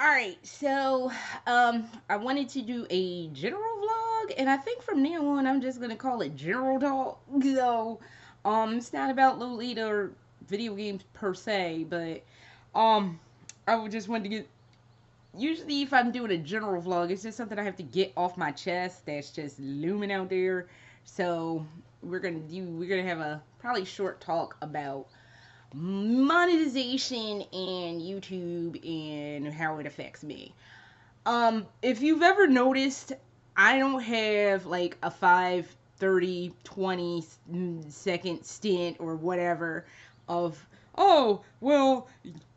Alright, so I wanted to do a general vlog, and I think from now on I'm just gonna call it General Talk. So it's not about Lolita or video games per se, but um I would just want to get, usually if I'm doing a general vlog, it's just something I have to get off my chest that's just looming out there. So we're gonna have a probably short talk about monetization and YouTube and how it affects me. If you've ever noticed, I don't have like a 5, 30, 20 second stint or whatever of, oh, well,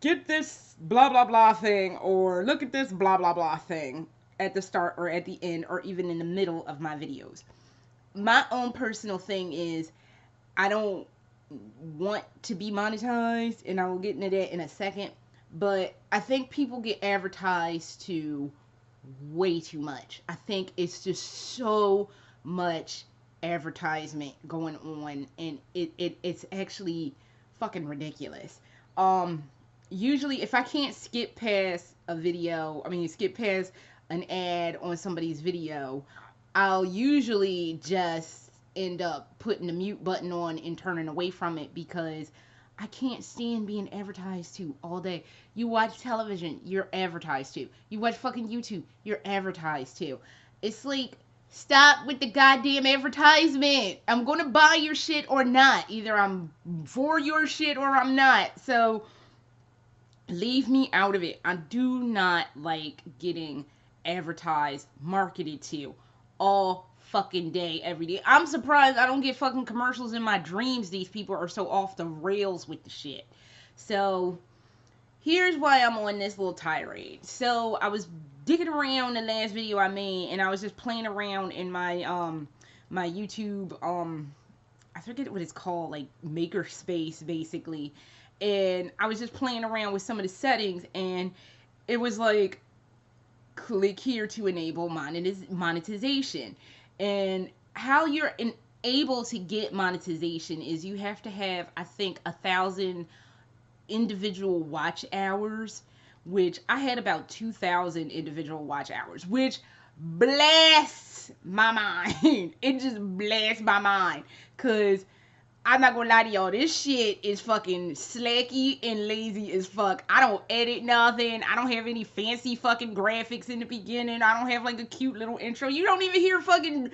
get this blah blah blah thing, or look at this blah blah blah thing at the start or at the end or even in the middle of my videos. My own personal thing is I don't want to be monetized, and I will get into that in a second. But I think people get advertised to way too much. I think it's just so much advertisement going on, and it's actually fucking ridiculous. Um, Usually, if I can't skip past a video, I mean, skip past an ad on somebody's video, I'll usually just end up putting the mute button on and turning away from it because I can't stand being advertised to all day. You watch television, you're advertised to. You watch fucking YouTube, you're advertised to. It's like, stop with the goddamn advertisement. I'm gonna buy your shit or not. Either I'm for your shit or I'm not. So leave me out of it. I do not like getting advertised, marketed to all fucking day, every day. I'm surprised I don't get fucking commercials in my dreams. These people are so off the rails with the shit. So here's why I'm on this little tirade. So I was digging around the last video I made, and I was just playing around in my YouTube, I forget what it's called, like maker space basically. And I was just playing around with some of the settings, and it was like, click here to enable monetization. And how you're able to get monetization is you have to have, I think, 1,000 individual watch hours, which I had about 2,000 individual watch hours, which blasts my mind. It just blasts my mind, because I'm not gonna lie to y'all, this shit is fucking slacky and lazy as fuck. I don't edit nothing. I don't have any fancy fucking graphics in the beginning. I don't have like a cute little intro. You don't even hear fucking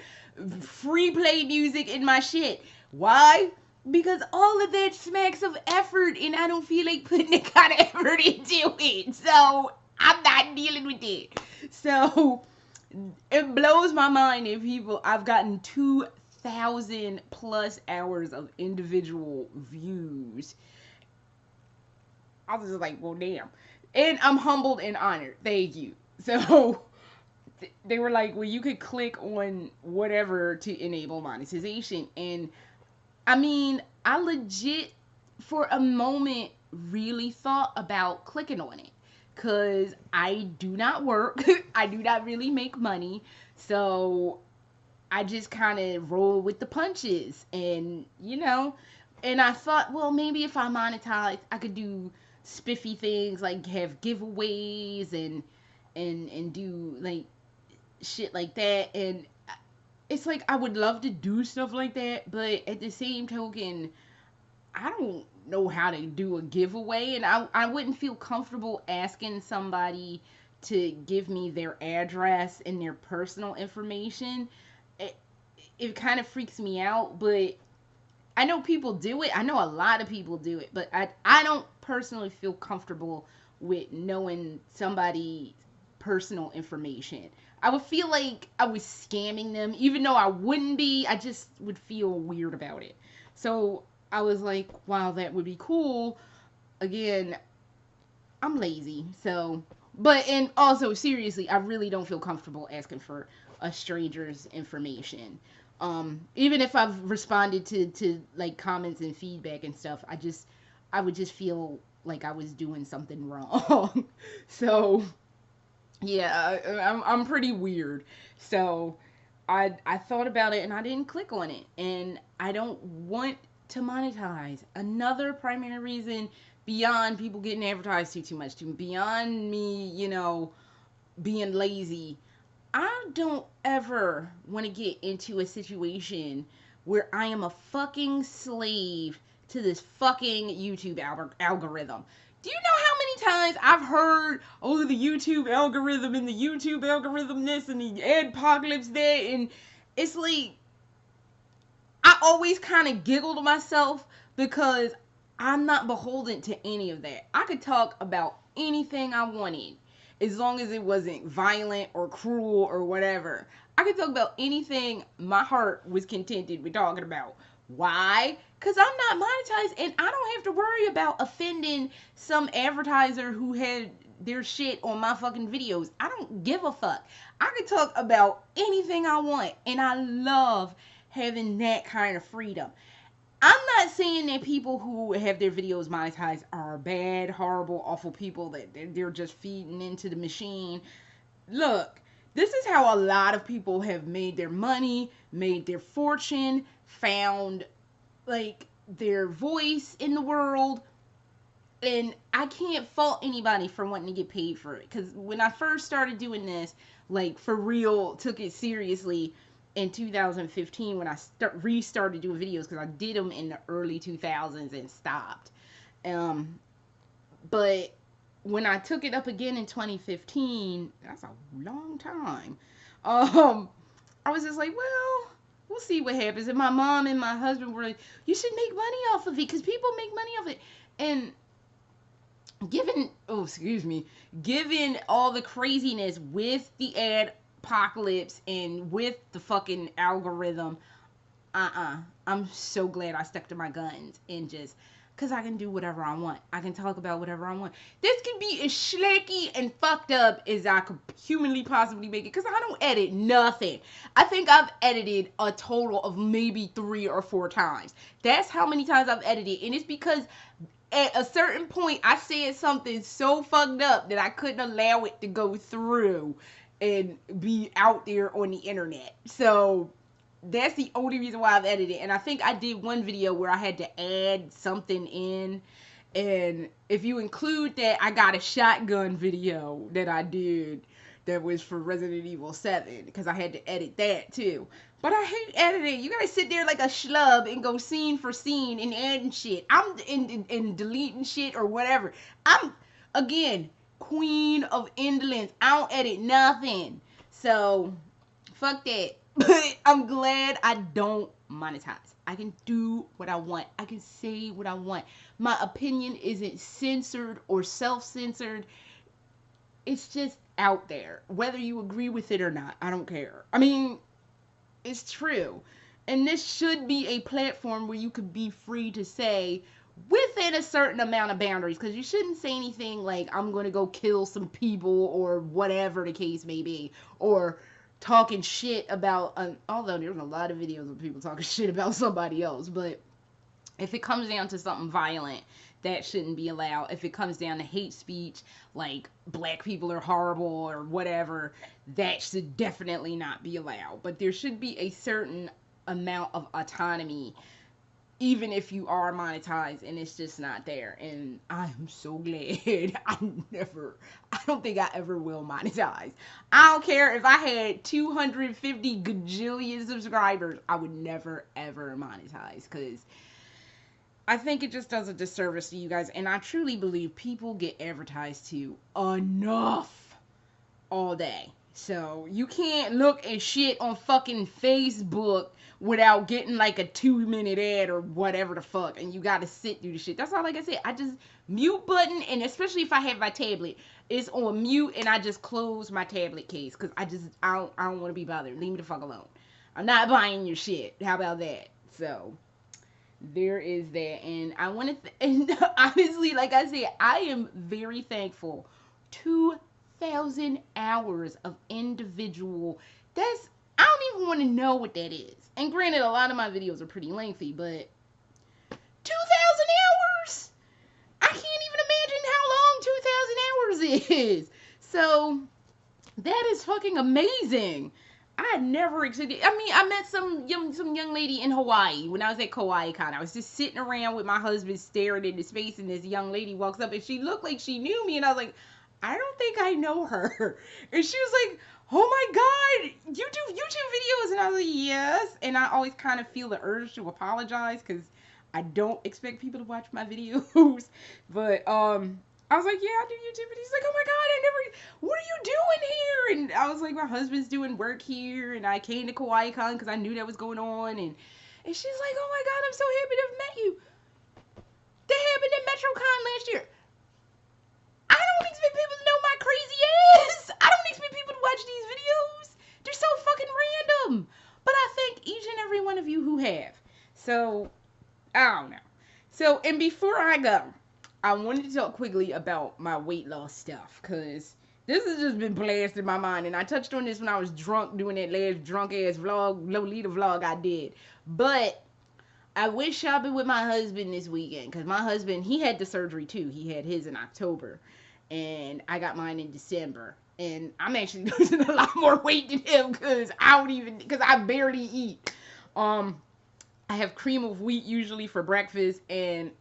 free play music in my shit. Why? Because all of that smacks of effort, and I don't feel like putting that kind of effort into it. So I'm not dealing with it. So it blows my mind if people, I've gotten 2,000 plus hours of individual views. I was just like, well, damn. And I'm humbled and honored. Thank you. So they were like, well, you could click on whatever to enable monetization. And I mean, I legit, for a moment, really thought about clicking on it. Because I do not work. I do not really make money. So I just kind of roll with the punches. And I thought, well, maybe if I monetize, I could do spiffy things like have giveaways and do like shit like that. And it's like, I would love to do stuff like that, but at the same token, I don't know how to do a giveaway, and I wouldn't feel comfortable asking somebody to give me their address and their personal information. It, it kind of freaks me out, but I know people do it. I know a lot of people do it, but I don't personally feel comfortable with knowing somebody's personal information. I would feel like I was scamming them, even though I wouldn't be. I just would feel weird about it. So I was like, wow, that would be cool. Again, I'm lazy. So, but, and also, seriously, I really don't feel comfortable asking for a stranger's information. Even if I've responded to like comments and feedback and stuff, I would just feel like I was doing something wrong. So, yeah, I'm pretty weird. So I thought about it and I didn't click on it, and I don't want to monetize. Another primary reason beyond people getting advertised to too much, to beyond me, being lazy. I don't ever want to get into a situation where I am a fucking slave to this fucking YouTube algorithm. Do you know how many times I've heard, oh, the YouTube algorithm and the YouTube algorithm this and the adpocalypse that, and it's like, I always kind of giggle to myself because I'm not beholden to any of that. I could talk about anything I wanted as long as it wasn't violent or cruel or whatever. I could talk about anything my heart was contented with talking about. Why? Because I'm not monetized and I don't have to worry about offending some advertiser who had their shit on my fucking videos. I don't give a fuck. I could talk about anything I want and I love having that kind of freedom. I'm not saying that people who have their videos monetized are bad, horrible, awful people, that they're just feeding into the machine. Look, this is how a lot of people have made their money, made their fortune, found like their voice in the world. And I can't fault anybody for wanting to get paid for it. Because when I first started doing this, like for real, took it seriously in 2015 when I restarted doing videos, because I did them in the early 2000s and stopped. But when I took it up again in 2015, that's a long time. I was just like, well, we'll see what happens. And my mom and my husband were like, you should make money off of it because people make money off it. And given all the craziness with the ad apocalypse and with the fucking algorithm, I'm so glad I stuck to my guns and just, because I can do whatever I want. I can talk about whatever I want. This can be as schlecky and fucked up as I could humanly possibly make it, because I don't edit nothing. I think I've edited a total of maybe 3 or 4 times. That's how many times I've edited, and it's because at a certain point I said something so fucked up that I couldn't allow it to go through and be out there on the internet. So that's the only reason why I've edited. And I think I did one video where I had to add something in, and if you include that, I got a shotgun video that I did that was for Resident Evil 7, because I had to edit that too. But I hate editing. You gotta sit there like a schlub and go scene for scene and adding shit. I'm and deleting shit or whatever. I'm, again, queen of indolence. I don't edit nothing. So, fuck that. But I'm glad I don't monetize. I can do what I want. I can say what I want. My opinion isn't censored or self-censored. It's just out there. Whether you agree with it or not, I don't care. I mean, it's true. And this should be a platform where you could be free to say, within a certain amount of boundaries, because you shouldn't say anything like, I'm going to go kill some people or whatever the case may be, or talking shit about, although there's a lot of videos of people talking shit about somebody else, but if it comes down to something violent, that shouldn't be allowed. If it comes down to hate speech, like black people are horrible or whatever, that should definitely not be allowed. But there should be a certain amount of autonomy, even if you are monetized, and it's just not there. And I'm so glad I don't think I ever will monetize. I don't care if I had 250 gajillion subscribers, I would never ever monetize, because I think it just does a disservice to you guys. And I truly believe people get advertised to enough all day. So you can't look at shit on fucking Facebook without getting like a 2-minute ad or whatever the fuck, and you gotta sit through the shit. That's all, like I said, I just mute button, and especially if I have my tablet, it's on mute, and I just close my tablet case, because I don't want to be bothered. Leave me the fuck alone. I'm not buying your shit. How about that? So there is that. And I want to and honestly, like I said, I am very thankful. 2,000 hours of individual, I don't even want to know what that is. And granted, a lot of my videos are pretty lengthy, but 2,000 hours? I can't even imagine how long 2,000 hours is. So that is fucking amazing. I never expected. I mean, I met some young lady in Hawaii when I was at Kauai Con. I was just sitting around with my husband staring into space, and this young lady walks up, and she looked like she knew me, and I was like, I don't think I know her. And she was like, oh my god, you do YouTube videos? And I was like, yes. And I always kind of feel the urge to apologize because I don't expect people to watch my videos. But I was like, yeah, I do YouTube. And he's like, oh my god, I never, what are you doing here? And I was like, my husband's doing work here, and I came to Kauai Con because I knew that was going on. And she's like, oh my god, I'm so happy to have met you. That happened at MetroCon last year. I don't expect people to know my crazy ass. I don't expect people to watch these videos. They're so fucking random. But I thank each and every one of you who have. So, I don't know. So, and before I go, I wanted to talk quickly about my weight loss stuff, because this has just been blasting my mind, and I touched on this when I was drunk doing that last drunk ass vlog, Lolita vlog I did. But I went shopping with my husband this weekend, because my husband, he had the surgery too. He had his in October, and I got mine in December. And I'm actually losing a lot more weight than him, because I barely eat. I have cream of wheat usually for breakfast, and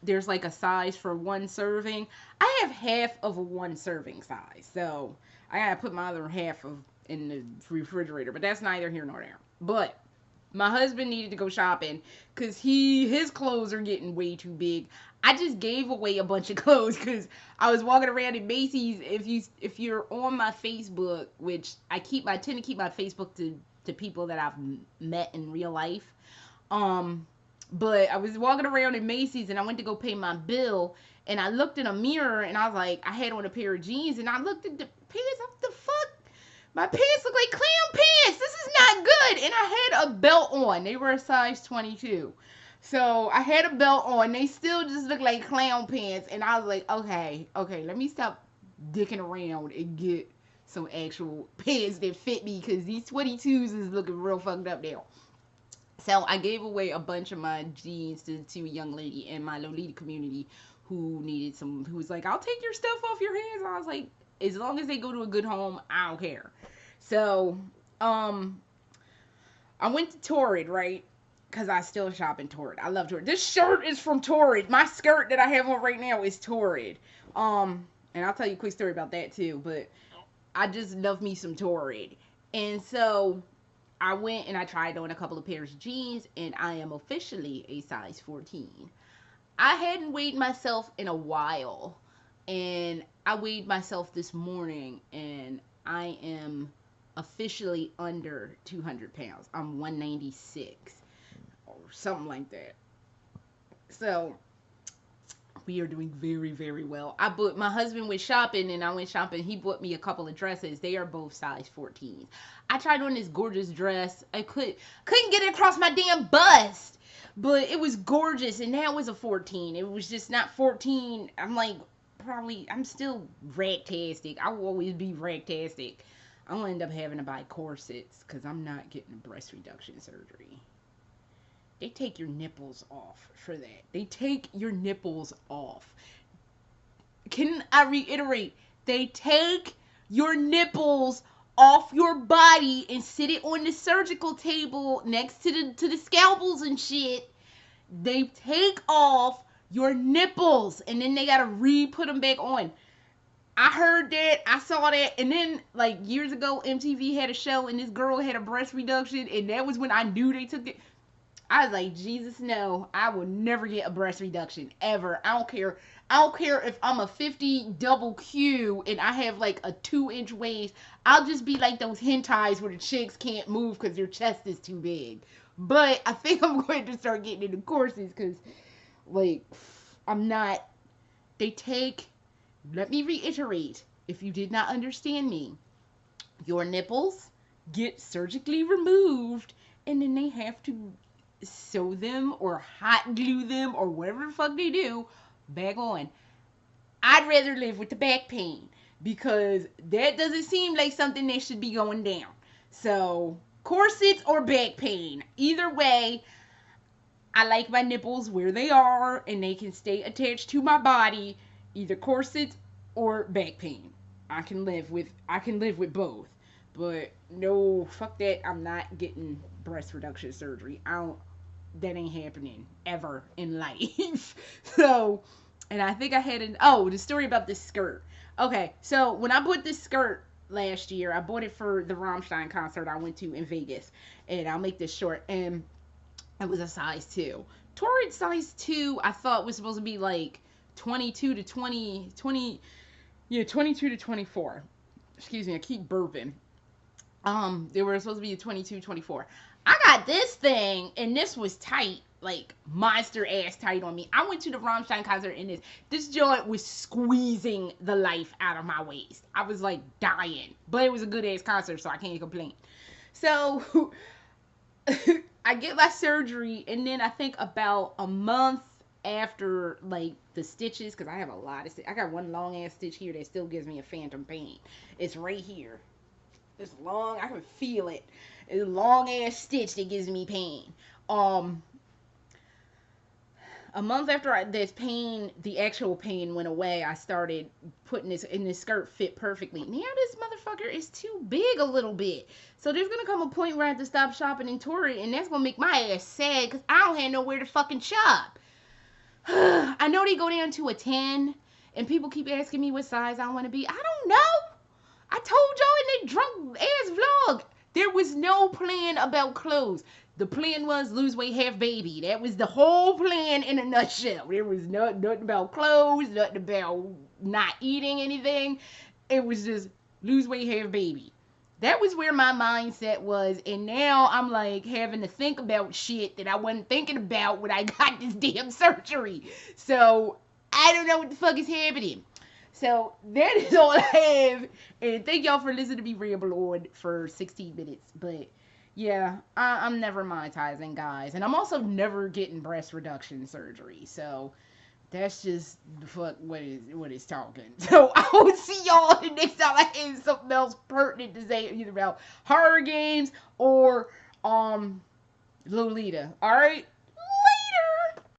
there's like a size for one serving. I have half of a one serving size, so I gotta put my other half in the refrigerator. But that's neither here nor there. But my husband needed to go shopping because his clothes are getting way too big. I just gave away a bunch of clothes because I was walking around in Macy's. If you're on my Facebook, which I tend to keep my Facebook to people that I've met in real life. But I was walking around in Macy's and I went to go pay my bill, and I looked in a mirror and I was like, I had on a pair of jeans, and I looked at the pants. What the fuck? My pants look like clown pants. This is not good. And I had a belt on. They were a size 22. So I had a belt on. They still just look like clown pants. And I was like, okay, let me stop dicking around and get some actual pants that fit me, because these 22s is looking real fucked up now. So I gave away a bunch of my jeans to a young lady in my Lolita community who was like, I'll take your stuff off your hands. And I was like, as long as they go to a good home, I don't care. So, I went to Torrid, right? Because I still shop in Torrid. I love Torrid. This shirt is from Torrid. My skirt that I have on right now is Torrid. And I'll tell you a quick story about that too. But I just love me some Torrid. And so I went and I tried on a couple of pairs of jeans, and I am officially a size 14. I hadn't weighed myself in a while, and I weighed myself this morning, and I am officially under 200 pounds. I'm 196 or something like that. So we are doing very, very well. My husband went shopping, and I went shopping. He bought me a couple of dresses. They are both size 14. I tried on this gorgeous dress. I couldn't get it across my damn bust, but it was gorgeous, and that was a 14. It was just not 14. I'm like, I'm still ragtastic. I will always be ragtastic. I'm gonna end up having to buy corsets because I'm not getting a breast reduction surgery. They take your nipples off for that. They take your nipples off. Can I reiterate? They take your nipples off your body and sit it on the surgical table next to the scalpels and shit. They take off your nipples and then they gotta re-put them back on. I heard that, I saw that, and then like years ago MTV had a show and this girl had a breast reduction, and that was when I knew they took it. I was like, Jesus, no, I will never get a breast reduction ever. I don't care if I'm a 50 double Q and I have like a 2-inch waist. I'll just be like those hentais where the chicks can't move because their chest is too big. But I think I'm going to start getting into corsets because, like, let me reiterate, if you did not understand me, your nipples get surgically removed and then they have to sew them or hot glue them or whatever the fuck they do back on. I'd rather live with the back pain because that doesn't seem like something that should be going down. So corsets or back pain, either way, I like my nipples where they are and they can stay attached to my body. Either corsets or back pain. I can live with both. But no, fuck that. I'm not getting breast reduction surgery. I don't. That ain't happening ever in life. So, and I think I had the story about this skirt. Okay, so when I bought this skirt last year, I bought it for the Rammstein concert I went to in Vegas, and I'll make this short. And it was a size 2. Torrid size 2, I thought was supposed to be like 22 to 20, yeah, 22 to 24. Excuse me, I keep burping. They were supposed to be a 22, 24. I got this thing, and this was tight, like monster ass tight on me. I went to the Rammstein concert, and this joint was squeezing the life out of my waist. I was like dying, but it was a good ass concert, so I can't complain. So I get my surgery, and then I think about a month after like the stitches, because I have a lot of I got one long ass stitch here that still gives me a phantom pain. It's right here. It's long. I can feel it. It's a long ass stitch that gives me pain. A month after this pain, the actual pain went away, I started putting this in. This skirt fit perfectly. Now this motherfucker is too big a little bit. So there's gonna come a point where I have to stop shopping in Torrid, and that's gonna make my ass sad because I don't have nowhere to fucking shop. I know they go down to a 10, and people keep asking me what size I want to be. I don't know. I told y'all in that drunk ass vlog, there was no plan about clothes. The plan was lose weight, have baby. That was the whole plan in a nutshell. There was nothing about clothes, nothing about not eating anything. It was just lose weight, have baby. That was where my mindset was, and now I'm like having to think about shit that I wasn't thinking about when I got this damn surgery. So I don't know what the fuck is happening. So that is all I have, and thank y'all for listening to me ramble on for 16 minutes. But yeah, I'm never monetizing, guys, and I'm also never getting breast reduction surgery. So that's just the fuck what is talking. So I will see y'all the next time I have something else pertinent to say, either about horror games or Lolita. All right.